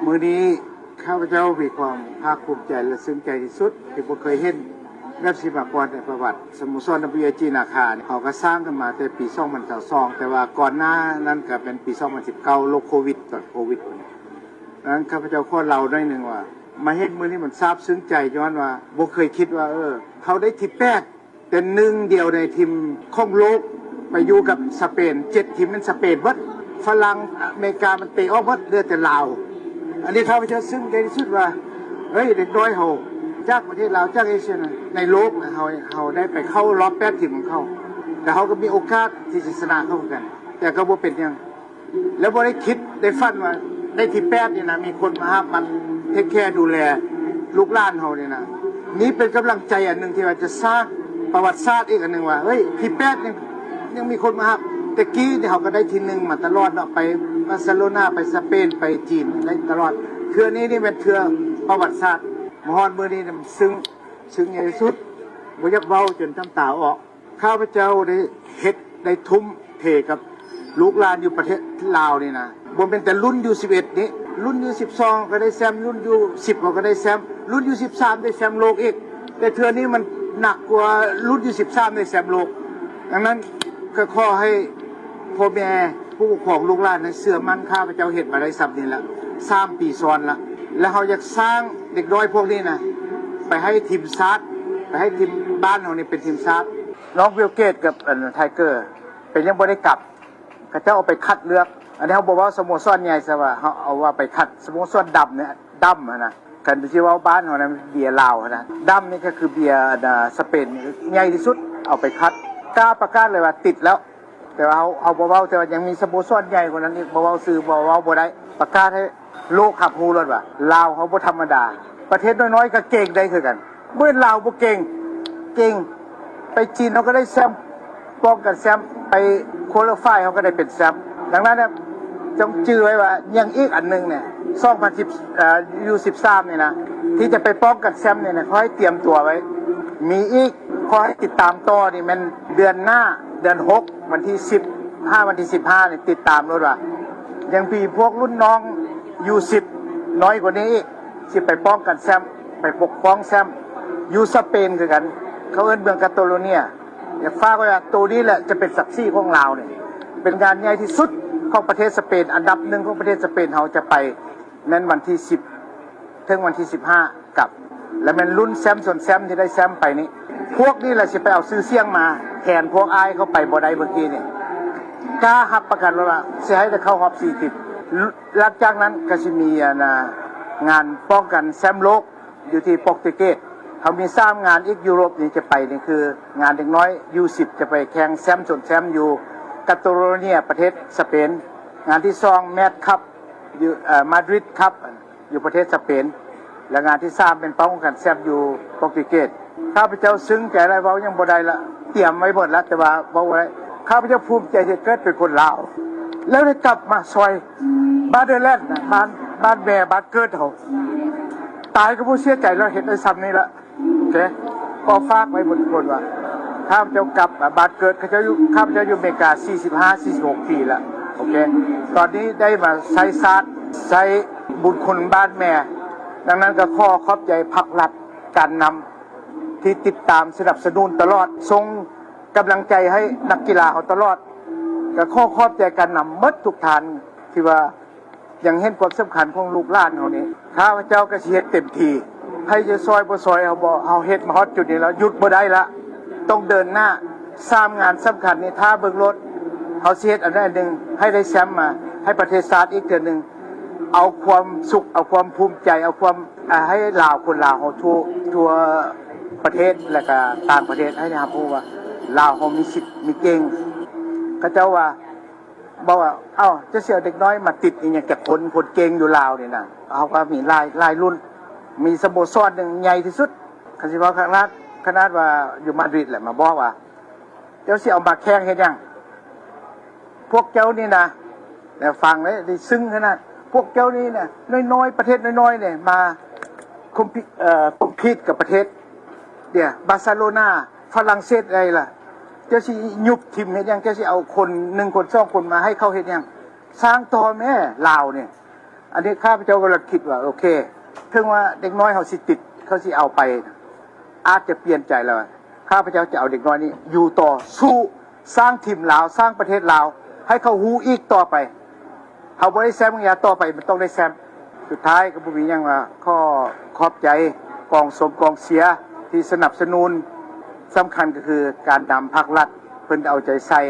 มื้อนี้ข้าพเจ้ามีความภาคภูมิใจและซึ้งใจที่สุดที่ผมเคยเห็นแบบสิมาก่อนในประวัติสโมสร WG นาคาเขาก็สร้างกันมาแต่ปี2022แต่ว่าก่อนหน้านั้นก็เป็นปี2019โรคโควิดก่อนโควิดนั้นข้าพเจ้าขอเล่าได้นึงว่ามาเห็นมื้อนี้มันซาบซึ้งใจย้อนว่าบ่เคยคิดว่าเขาได้ที่8เป็นหนึ่งเดียวในทีมของโลกไปอยู่กับสเปน7ทีมเป็นสเปนหมดฝรั่งอเมริกามันเตะออกหมดเหลือแต่ลาวอันนี้ข้าพเจ้าซึ้งใจที่สุดว่าเฮ้ยเด็กน้อยเฮาจากประเทศลาวจากเอเชียในโลกเขาได้ไปเข้ารอบ8ทีมของเขาแต่เขาก็มีโอกาสที่จะชนะเขาเหมือนกันแต่ก็บ่เป็นหยังแล้วบ่ได้คิดได้ฝันว่าในที่8นี่นะมีคนมาหามันเทคแคร์ดูแลลูกหลานเฮานี่นะนี่เป็นกำลังใจอันนึงที่ว่าจะสร้างประวัติศาสตร์อีกอันนึงว่าเฮ้ยที่8ยังมีคนมาหาแต่กี้ที่เขาก็ได้ที่1มาตลอดเนาะไปบาร์เซโลนาไปสเปนไปจีนได้ตลอดเทื่อนี้นี่เป็นเทื่อประวัติศาสตร์มหรมื้อนี้มันซึ้งใหญ่สุดบ่อยากเว้าจนน้ำตาออกข้าพเจ้าได้เฮ็ดได้ทุ่มเทกับลูกหลานอยู่ประเทศลาวนี่นะบ่เป็นแต่รุ่นอยู่11นี้รุ่นอยู่12ก็ได้แชมป์รุ่นอยู่10ก็ได้แชมป์รุ่นอยู่13ได้แชมป์โลกอีกแต่เทื่อนี้มันหนักกว่ารุ่นอยู่13ได้แชมป์โลกดังนั้นก็ขอให้พ่อแม่ผู้ปกครองลูกหลานเชื่อมั่นข้าพเจ้าเฮ็ดมาได้สับนี่ละ3ปีซ้อนละแล้วเขาอยากสร้างเด็กน้อยพวกนี้นะไปให้ทีมชาติไปให้ทีมบ้านเฮานี่เป็นทีมชาติน้องวิลเกตกับไทเกอร์เป็นยังบ่ได้กลับเขาเจ้าเอาไปคัดเลือกอันนี้เขาบอกว่าสโมสรใหญ่ซะว่าเขาเอาว่าไปคัดสโมสรดำเนี่ยดำนะกันที่ว่าบ้านเฮานะเบียร์ลาวนะดำนี่ก็คือเบียร์สเปนใหญ่ที่สุดเอาไปคัดกล้าประกาศเลยว่าติดแล้วแต่ว่าเอาบ่เว้าแต่ว่ายังมีสโมสรใหญ่กว่านั้นอีกบ่เว้าซื้อบ่เว้าบ่ได้ประกาศให้โลกขับฮู้รถว่าลาวเขาบ่ธรรมดาประเทศน้อยๆก็เก่งได้คือกันเมื่อลาวบ่เก่งไปจีนเขาก็ได้แชมป์ป้องกันแชมป์ไปควอลิฟายเขาก็ได้เป็นแชมป์ดังนั้นเนี่ยจงจื้อไว้ว่ายังอีกอันนึงเนี่ย2010 U13 นี่นะที่จะไปป้องกันแชมป์เนี่ยขอให้เตรียมตัวไว้มีอีกขอให้ติดตามต่อนี่มันเดือนหน้าเดือน6วันที่15วันที่15นี่ติดตามด้วยว่ายังมีพวกรุ่นน้องU10น้อยกว่านี้สิไปป้องกันแชมป์ไปปกป้องแชมป์อยู่สเปนคือกันเขาเอิ้นเมืองกาตาโลเนียอยากฝากไว้ว่าตัวนี้แหละจะเป็นศักดิ์ศรีของลาวเนี่ยเป็นงานใหญ่ที่สุดของประเทศสเปนอันดับ1ของประเทศสเปนเฮาจะไปนั้นวันที่10ถึงวันที่15กับและมันลุ้นแชมป์ส่วนแชมป์ที่ได้แชมป์ไปนี่พวกนี้แหละสิไปเอาชื่อเสียงมาแทนพวกอายเขาไปบ่ได้เมื่อกี้นี่กล้ารับประกันว่าสิให้ได้เข้ารอบ40หลังจากนั้นก็สิมีงานป้องกันแชมป์โลกอยู่ที่โปรตุเกสเขามี3งานอีกยุโรปนี่จะไปนี่คืองานเด็กน้อย U10 จะไปแข่งแชมป์ส่วนแชมป์อยู่กาตาโลเนียประเทศสเปนงานที่2แมตช์คัพอยู่มาดริดคัพอยู่ประเทศสเปนและงานที่3เป็นป้องกันแชมป์อยู่โปรตุเกสข้าพเจ้าซึ้งใจอะไรเว้ายังบ่ได้ละเตรียมไว้หมดแล้วแต่ว่าเว้าไว้ข้าพเจ้าภูมิใจที่เกิดเป็นคนลาวแล้วได้กลับมาซอยบ้านเดลันด์บ้านแม่บ้านเกิดเฮาตายก็บ่เสียใจแล้วเห็นได้ซ้ำนี่ละโอเคก็ฝากไว้บนคนว่าข้าพเจ้ากลับบ้านเกิดข้าพเจ้าอยู่อเมริกา45-46ปีแล้วโอเคตอนนี้ได้มาใช้ศาสตร์ใช้บุญคุณบ้านแม่ดังนั้นก็ขอขอบใจภาครัฐการนำที่ติดตามสนับสนุนตลอดส่งกำลังใจให้นักกีฬาเฮาตลอดก็ขอขอบใจการนำหมดทุกท่านที่ว่ายังเห็นความสำคัญของลูกหลานเฮานี่ข้าพเจ้าก็สิเฮ็ดเต็มที่ให้จะซอยบ่ซอยเฮาบ่เฮาเฮ็ดมาฮอดจุดนี้แล้วหยุดบ่ได้ละต้องเดินหน้า3งานสำคัญนี่ถ้าเบิ่งรถเฮาสิเฮ็ดอันใดอันหนึ่งให้ได้แชมป์มาให้ประเทศชาติอีกเทื่อนึงเอาความสุขเอาความภูมิใจเอาความให้ลาวคนลาวเฮาทั่วประเทศและก็ต่างประเทศให้ได้รับรู้ว่าลาวเฮามีสิทธิ์มีเก่งเขาเจ้าว่าบอกว่าจะเสียเด็กน้อยมาติดอีหยังจากคนเก่งอยู่ลาวนี่นะเฮาก็มีหลายรุ่นมีสโมสรนึงใหญ่ที่สุดคันสิว่าขนาดว่าอยู่มาดริดแหละมาบอกว่าเจ้าสิเอามาแข่งเฮ็ดหยังพวกเจ้านี่นะแต่ฟังได้ซึ้งขนาดพวกเจ้านี่น่ะน้อยๆประเทศน้อยๆเนี่ยมาคอมพีตกับประเทศเนี่ยบาร์เซโลนาฝรั่งเศสอะไรล่ะเจ้าสิยุบทีมเฮ็ดหยังเจ้าสิเอาคน1คน2คนมาให้เขาเฮ็ดหยังสร้างต่อแม่ลาวเนี่ย อันนี้ข้าพเจ้าก็เลยคิดว่าโอเคถึงว่าเด็กน้อยเขาสิติดเขาสิเอาไปอาจจะเปลี่ยนใจแล้วข้าพเจ้าจะเอาเด็กน้อยนี้อยู่ต่อสู้สร้างทีมลาวสร้างประเทศลาวให้เขาฮู้อีกต่อไปเขาบ่ได้แซมอย่างต่อไปมันต้องได้แซมสุดท้ายก็บ่มีหยังว่าข้อขอบใจกองสมกองเสียที่สนับสนุนสำคัญก็คือการนำภาครัฐเพิ่นเอาใจใส่